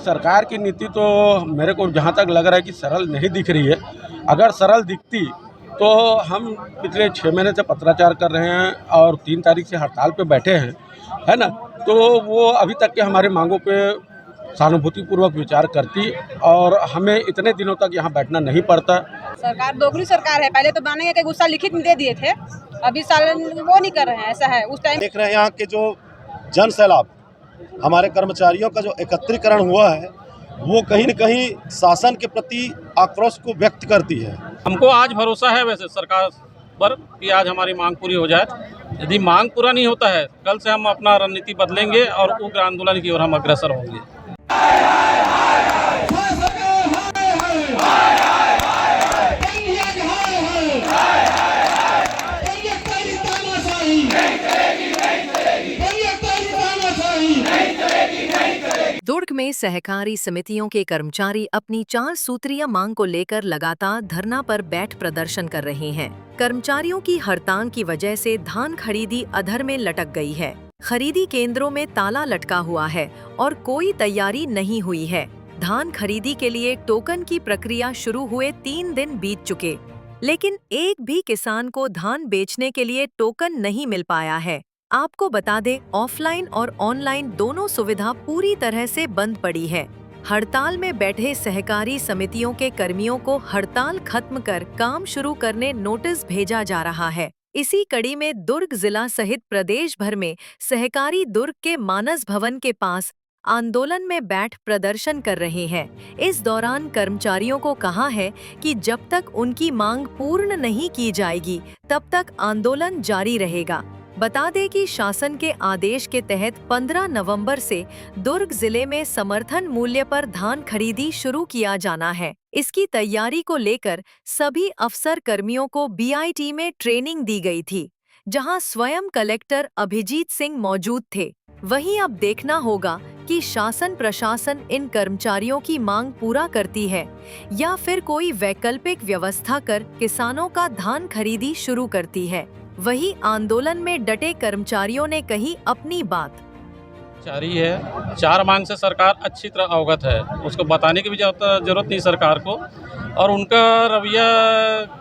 सरकार की नीति तो मेरे को जहाँ तक लग रहा है कि सरल नहीं दिख रही है। अगर सरल दिखती तो हम पिछले 6 महीने से पत्राचार कर रहे हैं और 3 तारीख से हड़ताल पे बैठे हैं, है ना। तो वो अभी तक के हमारे मांगों पे सहानुभूतिपूर्वक विचार करती और हमें इतने दिनों तक यहाँ बैठना नहीं पड़ता। सरकार दोगली सरकार है। पहले तो मानेंगे कि गुस्सा लिखित में दे दिए थे, अभी साल वो नहीं कर रहे हैं। ऐसा है। उस टाइम देख रहे हैं यहाँ के जो जन सैलाब, हमारे कर्मचारियों का जो एकत्रीकरण हुआ है वो कहीं न कहीं शासन के प्रति आक्रोश को व्यक्त करती है। हमको आज भरोसा है वैसे सरकार पर कि आज हमारी मांग पूरी हो जाए। यदि मांग पूरा नहीं होता है, कल से हम अपना रणनीति बदलेंगे और उग्र आंदोलन की ओर हम अग्रसर होंगे। दुर्ग में सहकारी समितियों के कर्मचारी अपनी 4 सूत्रीय मांग को लेकर लगातार धरना पर बैठ प्रदर्शन कर रहे हैं। कर्मचारियों की हड़ताल की वजह से धान खरीदी अधर में लटक गई है। खरीदी केंद्रों में ताला लटका हुआ है और कोई तैयारी नहीं हुई है। धान खरीदी के लिए टोकन की प्रक्रिया शुरू हुए 3 दिन बीत चुके, लेकिन एक भी किसान को धान बेचने के लिए टोकन नहीं मिल पाया है। आपको बता दें, ऑफलाइन और ऑनलाइन दोनों सुविधा पूरी तरह से बंद पड़ी है। हड़ताल में बैठे सहकारी समितियों के कर्मियों को हड़ताल खत्म कर काम शुरू करने नोटिस भेजा जा रहा है। इसी कड़ी में दुर्ग जिला सहित प्रदेश भर में सहकारी दुर्ग के मानस भवन के पास आंदोलन में बैठ प्रदर्शन कर रहे हैं। इस दौरान कर्मचारियों को कहा है कि जब तक उनकी मांग पूर्ण नहीं की जाएगी तब तक आंदोलन जारी रहेगा। बता दें कि शासन के आदेश के तहत 15 नवंबर से दुर्ग जिले में समर्थन मूल्य पर धान खरीदी शुरू किया जाना है। इसकी तैयारी को लेकर सभी अफसर कर्मियों को बीआईटी में ट्रेनिंग दी गई थी, जहां स्वयं कलेक्टर अभिजीत सिंह मौजूद थे। वहीं अब देखना होगा कि शासन प्रशासन इन कर्मचारियों की मांग पूरा करती है या फिर कोई वैकल्पिक व्यवस्था कर किसानों का धान खरीदी शुरू करती है। वही आंदोलन में डटे कर्मचारियों ने कही अपनी बात। जारी है, 4 मांग से सरकार अच्छी तरह अवगत है, उसको बताने की भी जरूरत नहीं सरकार को, और उनका रवैया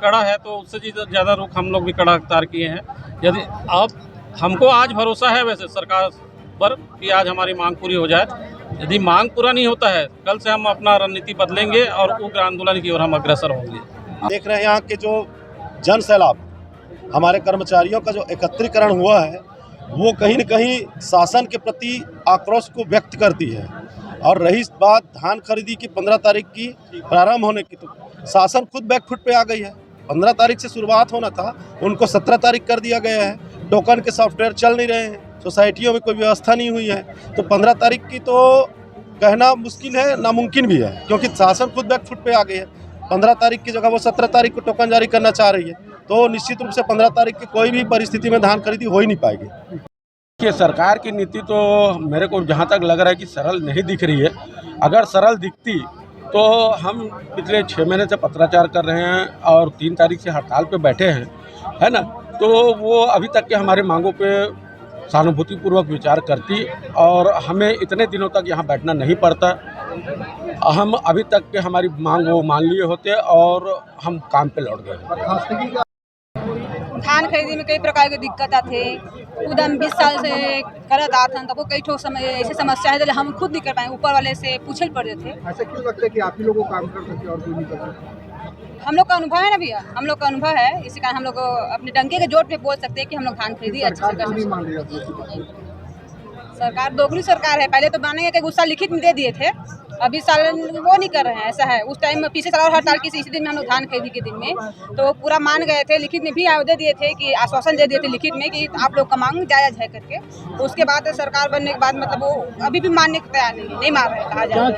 कड़ा है तो उससे ज़्यादा रुख हम लोग भी कड़ा अख्तियार किए हैं। यदि अब हमको आज भरोसा है वैसे सरकार पर कि आज हमारी मांग पूरी हो जाए। यदि मांग पूरा नहीं होता है, कल से हम अपना रणनीति बदलेंगे और उग्र आंदोलन की ओर हम अग्रसर होंगे। देख रहे हैं यहाँ के जो जन सैलाब, हमारे कर्मचारियों का जो एकत्रीकरण हुआ है वो कहीं न कहीं शासन के प्रति आक्रोश को व्यक्त करती है। और रही बात धान खरीदी की 15 तारीख की प्रारंभ होने की, तो शासन खुद बैकफुट पे आ गई है। 15 तारीख से शुरुआत होना था, उनको 17 तारीख कर दिया गया है। टोकन के सॉफ्टवेयर चल नहीं रहे हैं, सोसाइटियों में कोई व्यवस्था नहीं हुई है, तो 15 तारीख की तो कहना मुश्किल है, नामुमकिन भी है, क्योंकि शासन खुद बैकफुट पे आ गई है। 15 तारीख की जगह वो 17 तारीख को टोकन जारी करना चाह रही है, तो निश्चित रूप से 15 तारीख की कोई भी परिस्थिति में धान खरीदी हो ही नहीं पाएगी। कि सरकार की नीति तो मेरे को जहाँ तक लग रहा है कि सरल नहीं दिख रही है। अगर सरल दिखती तो हम पिछले 6 महीने से पत्राचार कर रहे हैं और 3 तारीख से हड़ताल पे बैठे हैं, है ना। तो वो अभी तक के हमारे मांगों पे सहानुभूतिपूर्वक विचार करती और हमें इतने दिनों तक यहाँ बैठना नहीं पड़ता। हम अभी तक के हमारी मांग वो मान लिए होते और हम काम पे लौट गए। धान खरीदी में कई प्रकार की दिक्कत आते, खुद हम 20 साल से करत आते हैं, तब वो कई ठो ऐसी समस्या है जो हम खुद नहीं कर पाए, ऊपर वाले से पूछे पड़े थे। ऐसा क्यों लगता है कि आप ही लोगों को काम कर सकते और कोई नहीं कर सकता? हम लोग का अनुभव है ना भैया, हम लोग का अनुभव है, इसी कारण हम लोग अपने डंके के जोर पे बोल सकते हैं कि हम लोग धान खरीदी अच्छे से कर सकते हैं। सरकार दोगली सरकार है। पहले तो मानेंगे कि गुस्सा लिखित में दे दिए थे, अभी साल वो नहीं कर रहे हैं। ऐसा है। उस टाइम पिछले साल और हड़ताल की इसी दिन में हम लोग धान खरीदी के दिन में तो पूरा मान गए थे, लिखित में भी दे दिए थे कि आश्वासन दे दिए थे लिखित में कि आप लोग का मांग जायज़ है करके। उसके बाद सरकार बनने के बाद मतलब वो अभी भी मानने को तैयार नहीं मान रहे, कहा जाए।